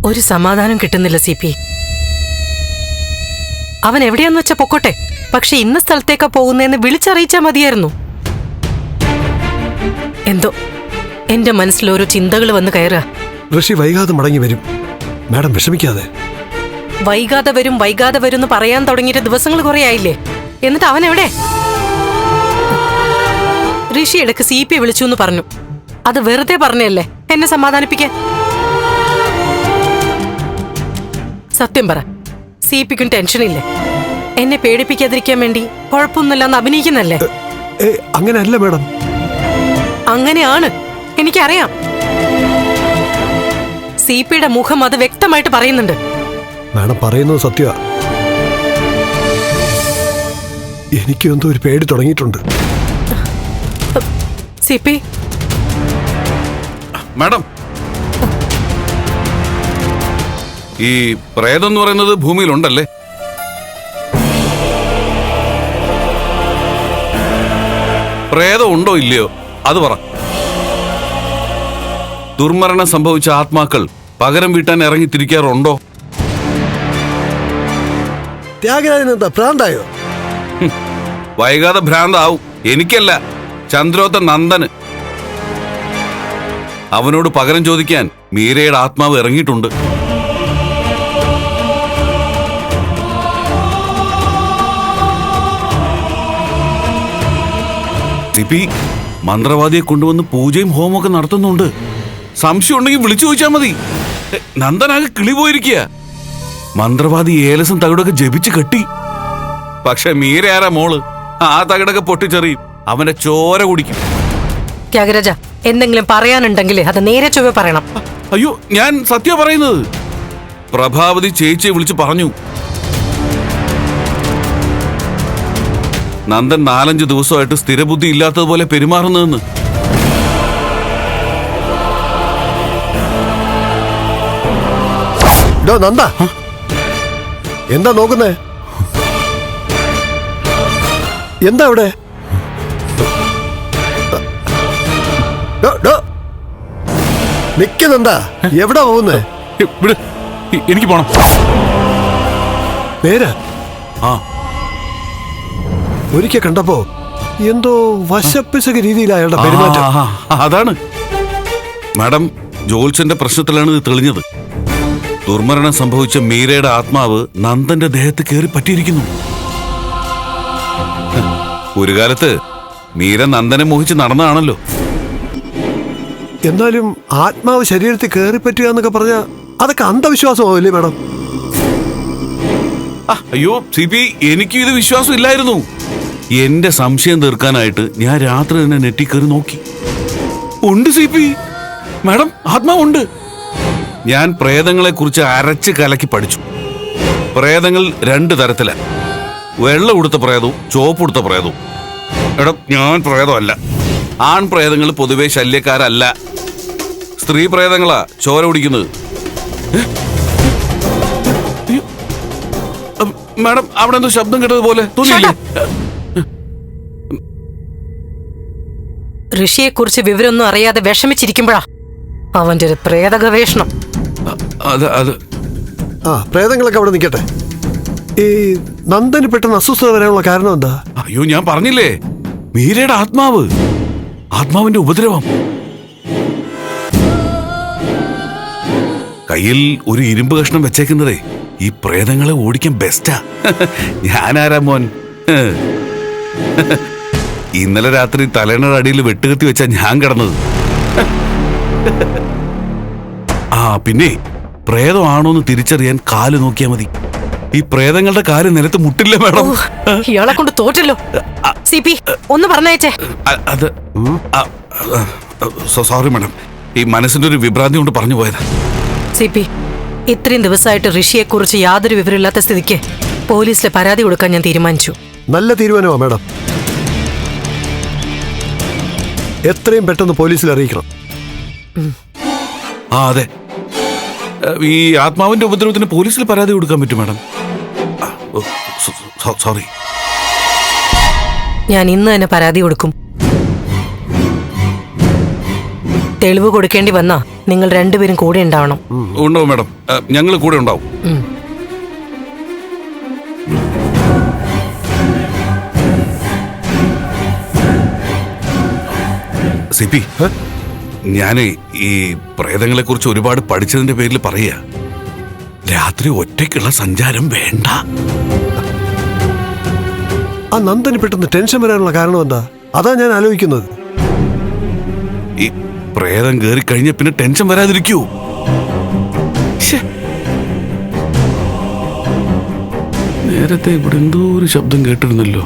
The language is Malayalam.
ഒരു സമാധാനം കിട്ടുന്നില്ല CP. അവൻ എവിടെയാന്ന് വെച്ചാ പൊക്കോട്ടെ, പക്ഷെ ഇന്ന സ്ഥലത്തേക്കാ പോകുന്നതെന്ന് വിളിച്ചറിയിച്ചാ മതിയായിരുന്നു. എന്തോ എന്റെ മനസ്സിൽ ഓരോ ചിന്തകൾ വന്ന് കയറുക. ഋഷി വൈകാതെ മടങ്ങി വരും, മാഡം വിഷമിക്കാതെ. വൈകാതെ വരും എന്ന് പറയാൻ തുടങ്ങിയിട്ട് ദിവസങ്ങൾ കുറെ ആയില്ലേ? എന്നിട്ട് അവൻ എവിടെ? ഋഷി ഇടയ്ക്ക് CP വിളിച്ചു എന്ന് പറഞ്ഞു. അത് വെറുതെ പറഞ്ഞല്ലേ എന്നെ സമാധാനിപ്പിക്കാൻ? സത്യം പറ, CPക്കും ടെൻഷനില്ലേ? എന്നെ പേടിപ്പിക്കാതിരിക്കാൻ വേണ്ടി കുഴപ്പമൊന്നുമില്ലെന്ന് അഭിനയിക്കുന്നല്ലേ? അങ്ങനെയല്ല മാഡം. അങ്ങനെയാണ്, എനിക്കറിയാം. CPയുടെ മുഖം അത് വ്യക്തമായിട്ട് പറയുന്നുണ്ട്. മാഡം പറയുന്നത് സത്യ. എനിക്ക് എന്തോ ഒരു പേടി തുടങ്ങിയിട്ടുണ്ട്. CP മാഡം, ഈ പ്രേതം എന്ന് പറയുന്നത് ഭൂമിയിലുണ്ടല്ലേ? പ്രേതം ഉണ്ടോ ഇല്ലയോ അത് പറ. ദുർമരണം സംഭവിച്ച ആത്മാക്കൾ പകരം വീട്ടാൻ ഇറങ്ങി തിരിക്കാറുണ്ടോ? ത്യാഗരാജനെന്താ ഭ്രാന്തായോ? വൈകാതെ ഭ്രാന്താവും. എനിക്കല്ല, ചന്ദ്രോത്ത നന്ദന്. അവനോട് പകരം ചോദിക്കാൻ മീരയുടെ ആത്മാവ് ഇറങ്ങിയിട്ടുണ്ട്. CP മന്ത്രവാദിയെ കൊണ്ടുവന്ന് പൂജയും ഹോമമൊക്കെ നടത്തുന്നുണ്ട്. സംശയം ഉണ്ടെങ്കിൽ വിളിച്ചു ചോദിച്ചാൽ മതി. നന്ദനാകെ കിളി പോയിരിക്കുക. മന്ത്രവാദി ഏലസും തകിടൊക്കെ ജപിച്ച് കെട്ടി. പക്ഷെ മീര ആരാ മോള്? ആ തകിടൊക്കെ പൊട്ടിച്ചെറിയും, അവന്റെ ചോര കുടിക്കും. ത്യാഗരാജ, എന്തെങ്കിലും പറയാനുണ്ടെങ്കിൽ അത് നേരെ ചൊവ്വേ പറയണം. അയ്യോ, ഞാൻ സത്യ പറയുന്നത്. പ്രഭാവതി ചേച്ചിയെ വിളിച്ച് പറഞ്ഞു, നന്ദൻ 4-5 ദിവസമായിട്ട് സ്ഥിരബുദ്ധി ഇല്ലാത്തതുപോലെ പെരുമാറുന്നതെന്ന്. നന്ദ, എന്താ നോക്കുന്നേ? എന്താ അവിടെ? നിക്കുന്നെന്താ? എവിടാ പോകുന്നേ? എനിക്ക് പോണം. പേര് ആ ഒരിക്കൽ കണ്ടപ്പോ എന്തോ വശപ്പിശക രീതിയിൽ അയാളുടെ പെരുമാറ്റം. അതാണ് മാഡം, ജോത്സ്യന്റെ പ്രശ്നത്തിലാണ് ഇത് തെളിഞ്ഞത്. ദുർമരണം സംഭവിച്ച മീരയുടെ ആത്മാവ് നന്ദന്റെ ദേഹത്ത് കയറി പറ്റിയിരിക്കുന്നു. ഒരു കാലത്ത് മീര നന്ദനെ മോഹിച്ച് നടന്നതാണല്ലോ. എന്നാലും ആത്മാവ് ശരീരത്തിൽ കയറി പറ്റുക എന്നൊക്കെ പറഞ്ഞ അതൊക്കെ അന്ധവിശ്വാസമാവില്ലേ മാഡം? അയ്യോ CP, എനിക്ക് ഇത് വിശ്വാസം ഇല്ലായിരുന്നു. എന്റെ സംശയം തീർക്കാനായിട്ട് ഞാൻ രാത്രി തന്നെ നെറ്റി കയറി നോക്കി. ഉണ്ട് CP, മാഡം, ആത്മാവുണ്ട്. ഞാൻ പ്രേതങ്ങളെ കുറിച്ച് അരച്ച് കലക്കി പഠിച്ചു. പ്രേതങ്ങൾ 2 തരത്തിലാണ്. വെള്ള ഉടുത്ത പ്രേതവും ചുവപ്പ് ഉടുത്ത പ്രേതവും. എടാ, ഞാൻ പ്രേതമല്ല. ആൺ പ്രേതങ്ങൾ പൊതുവെ ശല്യക്കാരല്ല. സ്ത്രീ പ്രേതങ്ങളാ ചോര കുടിക്കുന്നത്. മാഡം, അവിടെ എന്തോ ശബ്ദം കേട്ടതുപോലെ തോന്നിയില്ലേ? ഋഷിയെ കുറിച്ച് വിവരമൊന്നും അറിയാതെ വിഷമിച്ചിരിക്കുമ്പോഴാ അവന്റെ ഒരു പ്രേത ഗവേഷണം. പ്രേതങ്ങളൊക്കെ അവിടെ നിൽക്കട്ടെ. ഈ നന്ദന് പെട്ടെന്ന് അസ്വസ്ഥത വരാനുള്ള കാരണം എന്താ? അയ്യോ, ഞാൻ പറഞ്ഞില്ലേ, മീരയുടെ ആത്മാവിന്റെ ഉപദ്രവം. കയ്യിൽ ഒരു ഇരുമ്പ് കഷ്ണം വെച്ചേക്കുന്നതേ ഈ പ്രേതങ്ങളെ ഓടിക്കാൻ ബെസ്റ്റാ. ഞാനാരാ മോൻ? ഇന്നലെ രാത്രി തലേണയുടെ അടിയിൽ വെട്ടുകത്തി വെച്ചാ ഞാൻ കിടന്നത്. പിന്നെ പ്രേതമാണോന്ന് തിരിച്ചറിയാൻ കാല് നോക്കിയാ മതി. ഈ പ്രേതങ്ങളുടെ കാല് നിലത്ത് മുട്ടില്ല മാഡം. ഇയാളെ കൊണ്ട് തോറ്റല്ലോ. CP ഒന്ന് പറഞ്ഞയച്ചേ. അത് സോറി മാഡം, ഈ മനസ്സിന്റെ ഒരു വിഭ്രാന്തി കൊണ്ട് പറഞ്ഞു പോയതാ. CP, ഇത്രയും ദിവസമായിട്ട് ഋഷിയെ കുറിച്ച് യാതൊരു വിവരമില്ലാത്ത സ്ഥിതിക്ക് പോലീസിലെ പരാതി കൊടുക്കാൻ ഞാൻ തീരുമാനിച്ചു. നല്ല തീരുമാനമാ മാഡം. എത്രയും പെട്ടെന്ന് പോലീസിൽ അറിയിക്കണം. അതെ, ഈ ആത്മാവിന്റെ ഉപദ്രവത്തിന് പോലീസിൽ പരാതി കൊടുക്കാൻ പറ്റും മാഡം. സോറി. ഞാൻ ഇന്ന് തന്നെ പരാതി കൊടുക്കും. തെളിവ് കൊടുക്കേണ്ടി വന്നാ നിങ്ങൾ രണ്ടുപേരും കൂടെ ഉണ്ടാവണം. ഉണ്ടാവും മാഡം, ഞങ്ങൾ കൂടെ ഉണ്ടാവും. സിപി, ഞാനേ ഈ പ്രേതങ്ങളെ കുറിച്ച് ഒരുപാട് പഠിച്ചതിന്റെ പേരിൽ പറയാ, രാത്രി ഒറ്റയ്ക്കുള്ള സഞ്ചാരം വേണ്ട. ആ നന്ദന് പെട്ടെന്ന് ടെൻഷൻ വരാനുള്ള കാരണം എന്താ? അതാ ഞാൻ ആലോചിക്കുന്നത്. ഈ പ്രേതം കേറി കഴിഞ്ഞ പിന്നെ ടെൻഷൻ വരാതിരിക്കൂ. നേരത്തെ ഇവിടെ എന്തോ ഒരു ശബ്ദം കേട്ടിരുന്നല്ലോ.